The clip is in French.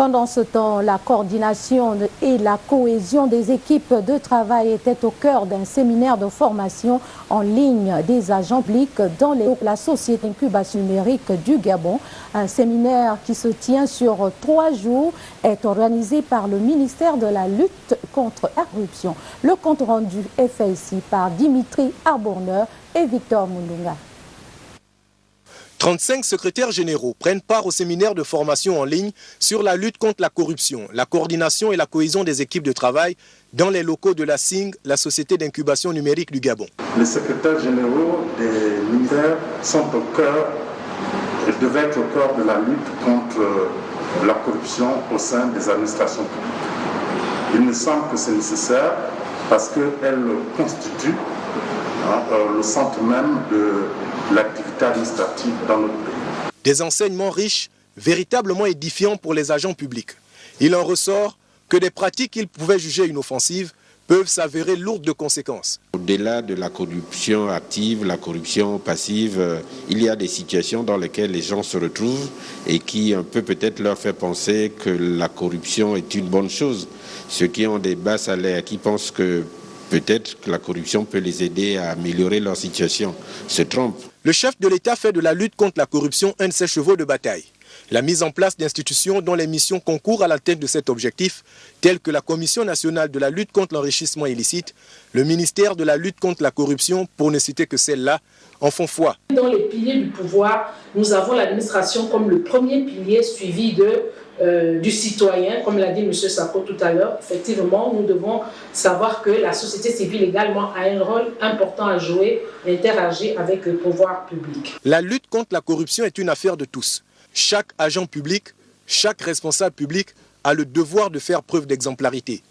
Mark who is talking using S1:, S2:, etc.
S1: Pendant ce temps, la coordination et la cohésion des équipes de travail étaient au cœur d'un séminaire de formation en ligne des agents publics dans la société d'incubation numérique du Gabon. Un séminaire qui se tient sur 3 jours est organisé par le ministère de la lutte contre la corruption. Le compte rendu est fait ici par Dimitri Arbourneur et Victor Mundunga.
S2: 35 secrétaires généraux prennent part au séminaire de formation en ligne sur la lutte contre la corruption, la coordination et la cohésion des équipes de travail dans les locaux de la SING, la société d'incubation numérique du Gabon.
S3: Les secrétaires généraux des ministères sont au cœur, et devaient être au cœur de la lutte contre la corruption au sein des administrations publiques. Il me semble que c'est nécessaire parce qu'elle constitue le centre même de l'activité administrative dans notre pays.
S2: Des enseignements riches, véritablement édifiants pour les agents publics. Il en ressort que des pratiques qu'ils pouvaient juger inoffensives peuvent s'avérer lourdes de conséquences.
S4: Au-delà de la corruption active, la corruption passive, il y a des situations dans lesquelles les gens se retrouvent et qui peut peut-être leur faire penser que la corruption est une bonne chose. Ceux qui ont des bas salaires, qui pensent que peut-être que la corruption peut les aider à améliorer leur situation, se trompent.
S2: Le chef de l'État fait de la lutte contre la corruption un de ses chevaux de bataille. La mise en place d'institutions dont les missions concourent à l'atteinte de cet objectif, telles que la Commission nationale de la lutte contre l'enrichissement illicite, le ministère de la lutte contre la corruption, pour ne citer que celle-là, en font foi.
S5: Dans les piliers du pouvoir, nous avons l'administration comme le premier pilier suivi du citoyen, comme l'a dit M. Sako tout à l'heure. Effectivement, nous devons savoir que la société civile également a un rôle important à jouer, à interagir avec le pouvoir public.
S2: La lutte contre la corruption est une affaire de tous. Chaque agent public, chaque responsable public a le devoir de faire preuve d'exemplarité.